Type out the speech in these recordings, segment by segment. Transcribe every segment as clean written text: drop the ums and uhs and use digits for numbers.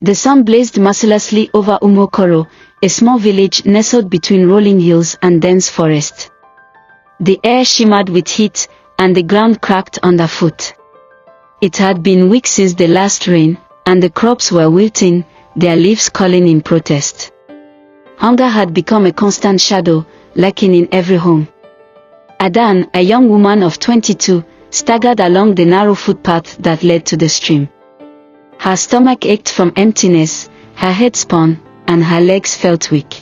The sun blazed mercilessly over Umokoro, a small village nestled between rolling hills and dense forest. The air shimmered with heat, and the ground cracked underfoot. It had been weeks since the last rain, and the crops were wilting, their leaves curling in protest. Hunger had become a constant shadow, lurking in every home. Adan, a young woman of 22, staggered along the narrow footpath that led to the stream. Her stomach ached from emptiness, her head spun, and her legs felt weak.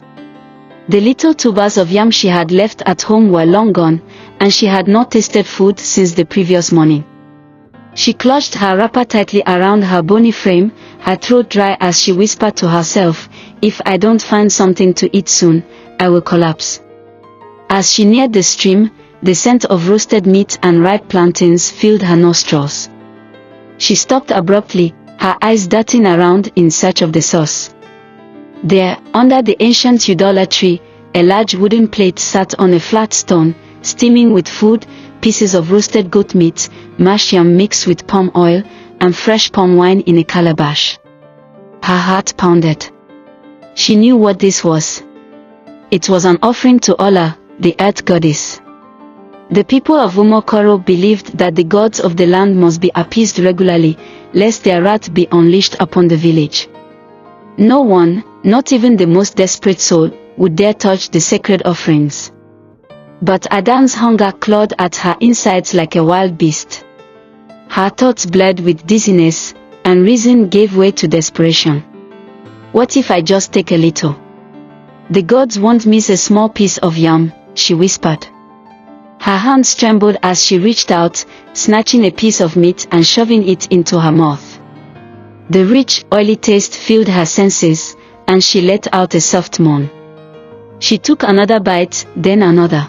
The little tubers of yam she had left at home were long gone, and she had not tasted food since the previous morning. She clutched her wrapper tightly around her bony frame, her throat dry as she whispered to herself, "If I don't find something to eat soon, I will collapse." As she neared the stream, the scent of roasted meat and ripe plantains filled her nostrils. She stopped abruptly, her eyes darting around in search of the source. There, under the ancient udala tree, a large wooden plate sat on a flat stone, steaming with food, pieces of roasted goat meat, mashed yam mixed with palm oil, and fresh palm wine in a calabash. Her heart pounded. She knew what this was. It was an offering to Ola, the earth goddess. The people of Umokoro believed that the gods of the land must be appeased regularly, lest their wrath be unleashed upon the village. No one, not even the most desperate soul, would dare touch the sacred offerings. But Adan's hunger clawed at her insides like a wild beast. Her thoughts blurred with dizziness, and reason gave way to desperation. What if I just take a little? The gods won't miss a small piece of yam, she whispered. Her hands trembled as she reached out, snatching a piece of meat and shoving it into her mouth. The rich, oily taste filled her senses, and she let out a soft moan. She took another bite, then another.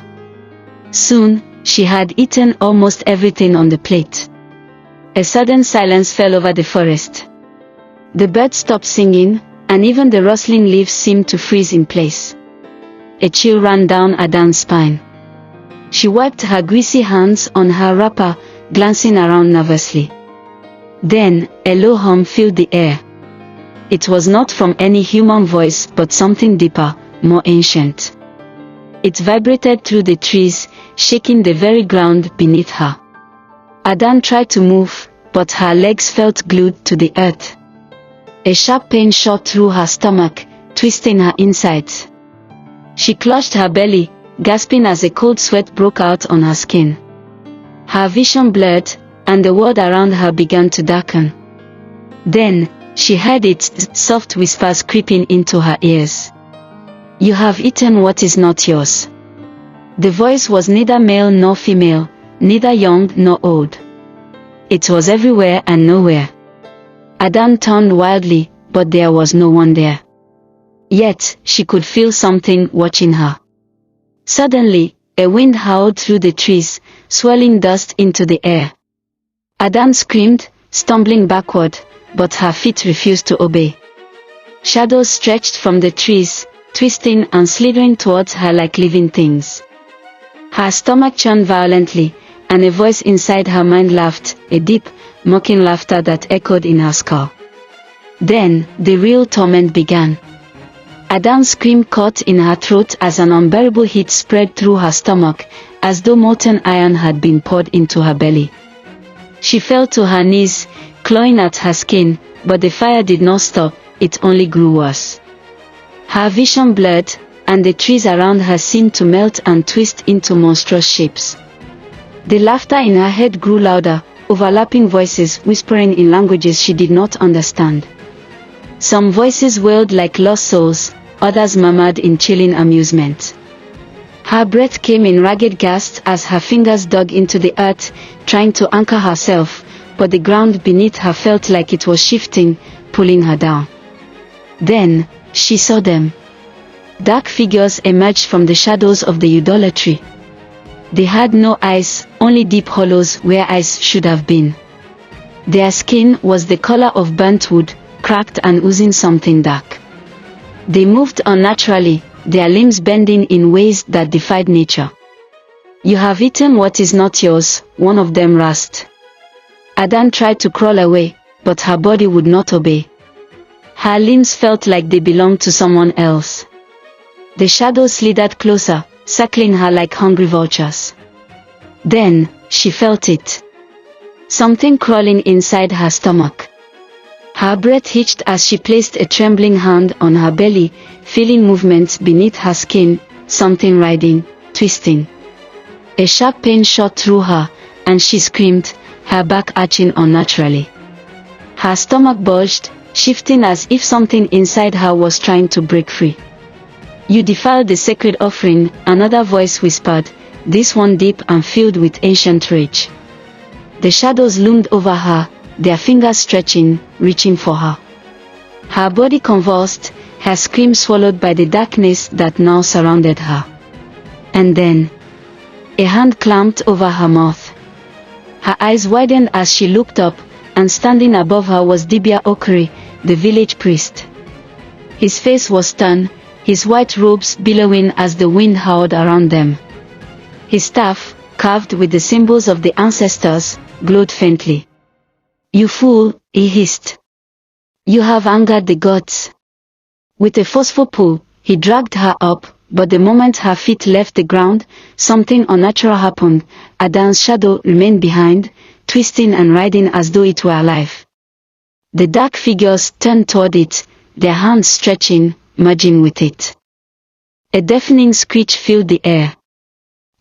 Soon, she had eaten almost everything on the plate. A sudden silence fell over the forest. The birds stopped singing, and even the rustling leaves seemed to freeze in place. A chill ran down Adan's spine. She wiped her greasy hands on her wrapper, glancing around nervously. Then, a low hum filled the air. It was not from any human voice but something deeper, more ancient. It vibrated through the trees, shaking the very ground beneath her. Adan tried to move, but her legs felt glued to the earth. A sharp pain shot through her stomach, twisting her insides. She clutched her belly, gasping as a cold sweat broke out on her skin. Her vision blurred, and the world around her began to darken. Then, she heard its soft whispers creeping into her ears. "You have eaten what is not yours." The voice was neither male nor female, neither young nor old. It was everywhere and nowhere. Adan turned wildly, but there was no one there. Yet, she could feel something watching her. Suddenly, a wind howled through the trees, swirling dust into the air. Adan screamed, stumbling backward, but her feet refused to obey. Shadows stretched from the trees, twisting and slithering towards her like living things. Her stomach churned violently, and a voice inside her mind laughed, a deep, mocking laughter that echoed in her skull. Then, the real torment began. Adan's scream caught in her throat as an unbearable heat spread through her stomach, as though molten iron had been poured into her belly. She fell to her knees, clawing at her skin, but the fire did not stop, it only grew worse. Her vision blurred, and the trees around her seemed to melt and twist into monstrous shapes. The laughter in her head grew louder, overlapping voices whispering in languages she did not understand. Some voices wailed like lost souls, others murmured in chilling amusement. Her breath came in ragged gasps as her fingers dug into the earth, trying to anchor herself, but the ground beneath her felt like it was shifting, pulling her down. Then, she saw them. Dark figures emerged from the shadows of the idolatry. They had no eyes, only deep hollows where eyes should have been. Their skin was the color of burnt wood, cracked and oozing something dark. They moved unnaturally, their limbs bending in ways that defied nature. "You have eaten what is not yours," one of them rasped. Adan tried to crawl away, but her body would not obey. Her limbs felt like they belonged to someone else. The shadows slithered closer, circling her like hungry vultures. Then, she felt it. Something crawling inside her stomach. Her breath hitched as she placed a trembling hand on her belly, feeling movements beneath her skin, something writhing, twisting. A sharp pain shot through her, and she screamed, her back arching unnaturally. Her stomach bulged, shifting as if something inside her was trying to break free. "You defiled the sacred offering," another voice whispered, this one deep and filled with ancient rage. The shadows loomed over her, their fingers stretching, reaching for her. Her body convulsed, her scream swallowed by the darkness that now surrounded her. And then, a hand clamped over her mouth. Her eyes widened as she looked up, and standing above her was Dibia Okori, the village priest. His face was stern, his white robes billowing as the wind howled around them. His staff, carved with the symbols of the ancestors, glowed faintly. "You fool," he hissed. "You have angered the gods." With a forceful pull, he dragged her up, but the moment her feet left the ground, something unnatural happened. Adan's shadow remained behind, twisting and writhing as though it were alive. The dark figures turned toward it, their hands stretching, merging with it. A deafening screech filled the air.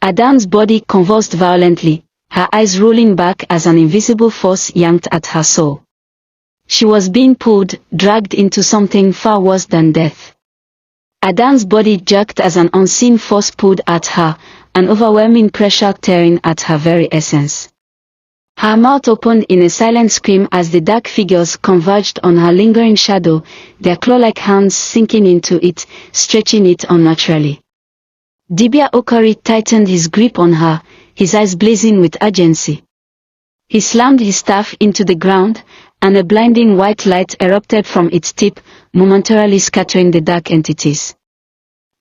Adan's body convulsed violently, her eyes rolling back as an invisible force yanked at her soul. She was being pulled, dragged into something far worse than death. Adan's body jerked as an unseen force pulled at her, an overwhelming pressure tearing at her very essence. Her mouth opened in a silent scream as the dark figures converged on her lingering shadow, their claw-like hands sinking into it, stretching it unnaturally. Dibia Okori tightened his grip on her, his eyes blazing with urgency. He slammed his staff into the ground, and a blinding white light erupted from its tip, momentarily scattering the dark entities.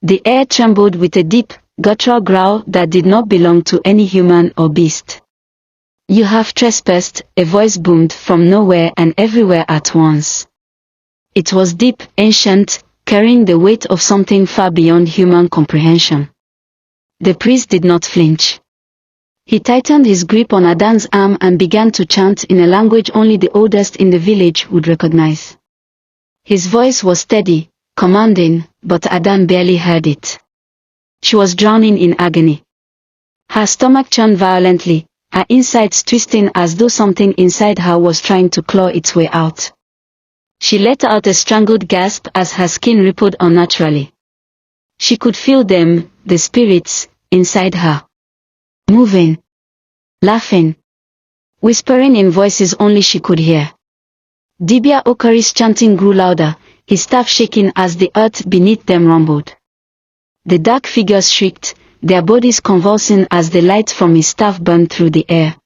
The air trembled with a deep, guttural growl that did not belong to any human or beast. "You have trespassed," a voice boomed from nowhere and everywhere at once. It was deep, ancient, carrying the weight of something far beyond human comprehension. The priest did not flinch. He tightened his grip on Adan's arm and began to chant in a language only the oldest in the village would recognize. His voice was steady, commanding, but Adan barely heard it. She was drowning in agony. Her stomach churned violently, her insides twisting as though something inside her was trying to claw its way out. She let out a strangled gasp as her skin rippled unnaturally. She could feel them, the spirits, inside her. Moving. Laughing. Whispering in voices only she could hear. Dibia Okori's chanting grew louder, his staff shaking as the earth beneath them rumbled. The dark figures shrieked, their bodies convulsing as the light from his staff burned through the air.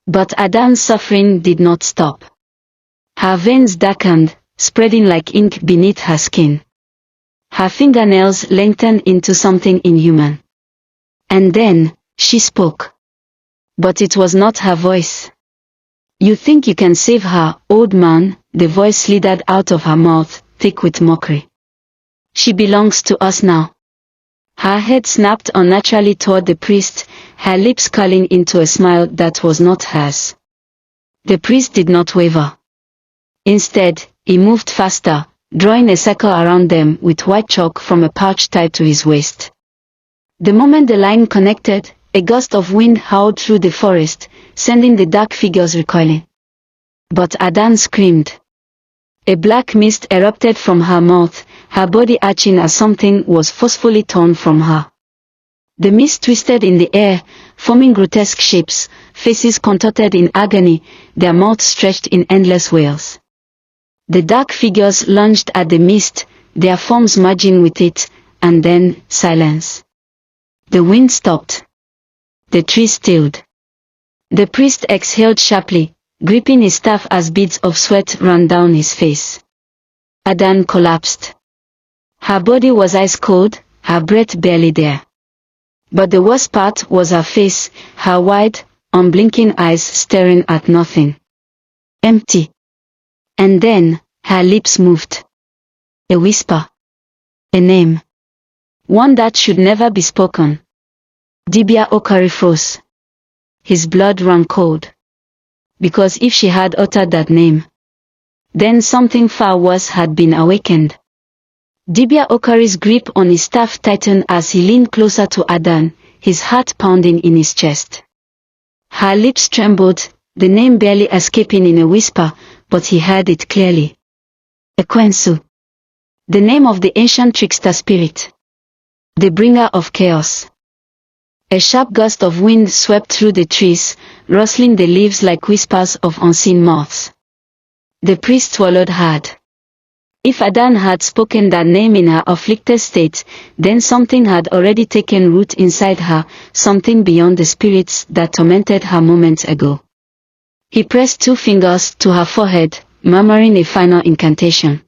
But Adan's suffering did not stop. Her veins darkened, spreading like ink beneath her skin. Her fingernails lengthened into something inhuman. And then, she spoke. But it was not her voice. "You think you can save her, old man," the voice slithered out of her mouth, thick with mockery. "She belongs to us now." Her head snapped unnaturally toward the priest, her lips curling into a smile that was not hers. The priest did not waver. Instead, he moved faster, drawing a circle around them with white chalk from a pouch tied to his waist. The moment the line connected, a gust of wind howled through the forest, sending the dark figures recoiling. But Adan screamed. A black mist erupted from her mouth, her body arching as something was forcefully torn from her. The mist twisted in the air, forming grotesque shapes, faces contorted in agony, their mouths stretched in endless wails. The dark figures lunged at the mist, their forms merging with it, and then, silence. The wind stopped. The trees stilled. The priest exhaled sharply, gripping his staff as beads of sweat ran down his face. Adan collapsed. Her body was ice cold, her breath barely there. But the worst part was her face, her wide, unblinking eyes staring at nothing. Empty. And then, Her lips moved. A whisper. A name. One that should never be spoken. Dibia Okari froze. His blood ran cold. Because if she had uttered that name, then something far worse had been awakened. Dibia Okari's grip on his staff tightened as he leaned closer to Adan, his heart pounding in his chest. Her lips trembled, the name barely escaping in a whisper, but he heard it clearly. Ekwensu. The name of the ancient trickster spirit. The bringer of chaos. A sharp gust of wind swept through the trees, rustling the leaves like whispers of unseen moths. The priest swallowed hard. If Adan had spoken that name in her afflicted state, then something had already taken root inside her, something beyond the spirits that tormented her moments ago. He pressed 2 fingers to her forehead, murmuring a final incantation.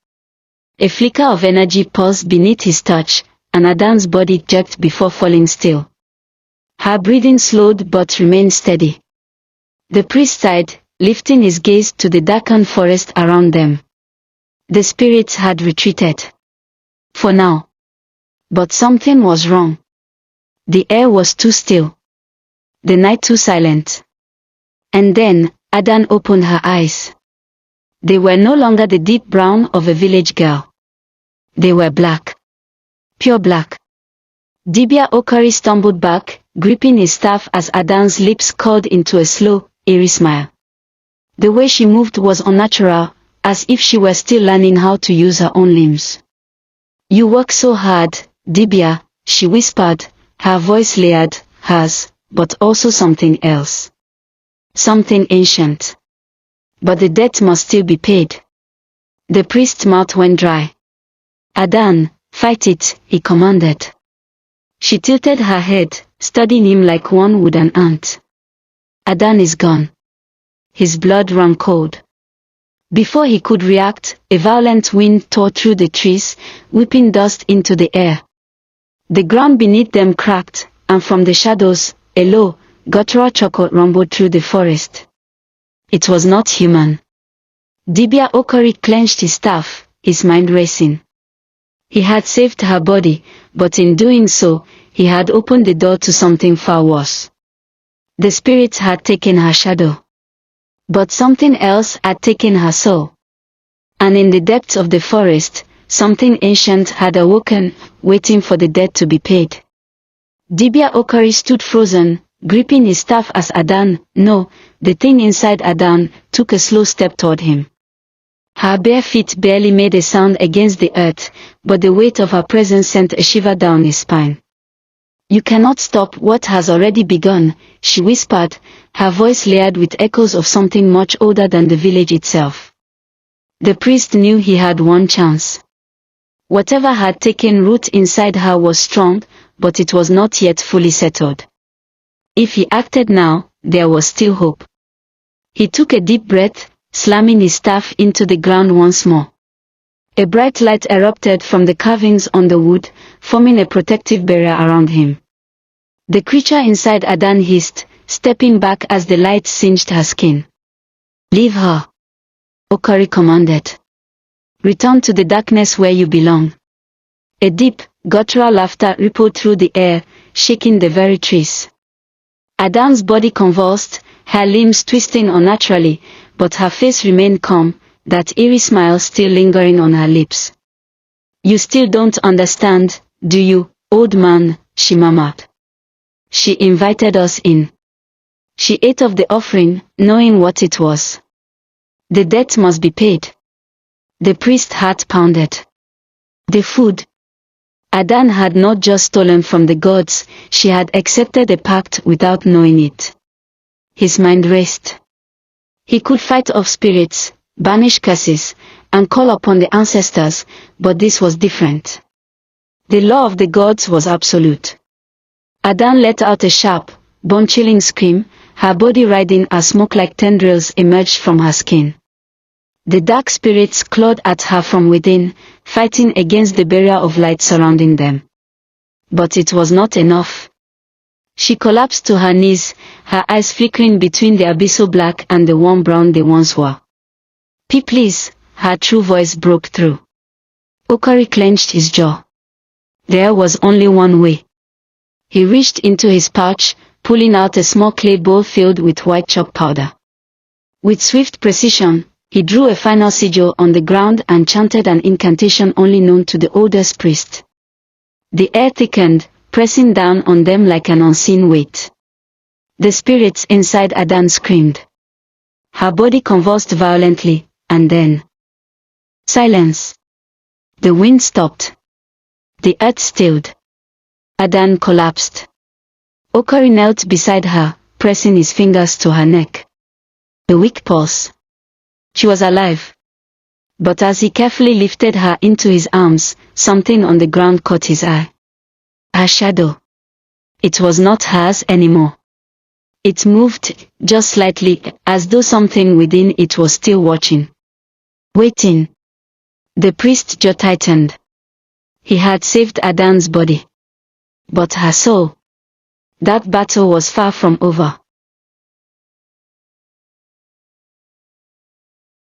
A flicker of energy paused beneath his touch, and Adan's body jerked before falling still. Her breathing slowed but remained steady. The priest sighed, lifting his gaze to the darkened forest around them. The spirits had retreated. For now. But something was wrong. The air was too still. The night too silent. And then, Adan opened her eyes. They were no longer the deep brown of a village girl. They were black. Pure black. Dibia Okari stumbled back, gripping his staff as Adan's lips curled into a slow, eerie smile. The way she moved was unnatural, as if she were still learning how to use her own limbs. You work so hard, Dibia, she whispered, her voice layered, hers, but also something else. Something ancient. But the debt must still be paid. The priest's mouth went dry. Adan, fight it, he commanded. She tilted her head, studying him like one would an ant. Adan is gone. His blood ran cold. Before he could react, a violent wind tore through the trees, whipping dust into the air. The ground beneath them cracked, and from the shadows, a low, guttural chuckle rumbled through the forest. It was not human. Dibia Okari clenched his staff, his mind racing. He had saved her body, but in doing so, he had opened the door to something far worse. The spirits had taken her shadow. But something else had taken her soul. And in the depths of the forest, something ancient had awoken, waiting for the debt to be paid. Dibia Okari stood frozen, gripping his staff as Adan, no, the thing inside Adan, took a slow step toward him. Her bare feet barely made a sound against the earth, but the weight of her presence sent a shiver down his spine. You cannot stop what has already begun, she whispered, her voice layered with echoes of something much older than the village itself. The priest knew he had one chance. Whatever had taken root inside her was strong, but it was not yet fully settled. If he acted now, there was still hope. He took a deep breath, slamming his staff into the ground once more. A bright light erupted from the carvings on the wood, forming a protective barrier around him. The creature inside Adan hissed, stepping back as the light singed her skin. Leave her, Okari commanded. Return to the darkness where you belong. A deep, guttural laughter rippled through the air, shaking the very trees. Adan's body convulsed, her limbs twisting unnaturally, but her face remained calm, that eerie smile still lingering on her lips. You still don't understand, do you, old man, she murmured. She invited us in. She ate of the offering, knowing what it was. The debt must be paid. The priest's heart pounded. The food. Adan had not just stolen from the gods, she had accepted a pact without knowing it. His mind raced. He could fight off spirits, banish curses, and call upon the ancestors, but this was different. The law of the gods was absolute. Adan let out a sharp, bone-chilling scream, her body writhing as smoke-like tendrils emerged from her skin. The dark spirits clawed at her from within, fighting against the barrier of light surrounding them. But it was not enough. She collapsed to her knees, her eyes flickering between the abyssal black and the warm brown they once were. Please, her true voice broke through. Okori clenched his jaw. There was only one way. He reached into his pouch, pulling out a small clay bowl filled with white chalk powder. With swift precision, he drew a final sigil on the ground and chanted an incantation only known to the oldest priest. The air thickened, pressing down on them like an unseen weight. The spirits inside Adan screamed. Her body convulsed violently, and then... silence. The wind stopped. The earth stilled. Adan collapsed. Okori knelt beside her, pressing his fingers to her neck. A weak pulse. She was alive. But as he carefully lifted her into his arms, something on the ground caught his eye. Her shadow. It was not hers anymore. It moved, just slightly, as though something within it was still watching. Waiting. The priest's jaw tightened. He had saved Adan's body. But her soul. That battle was far from over.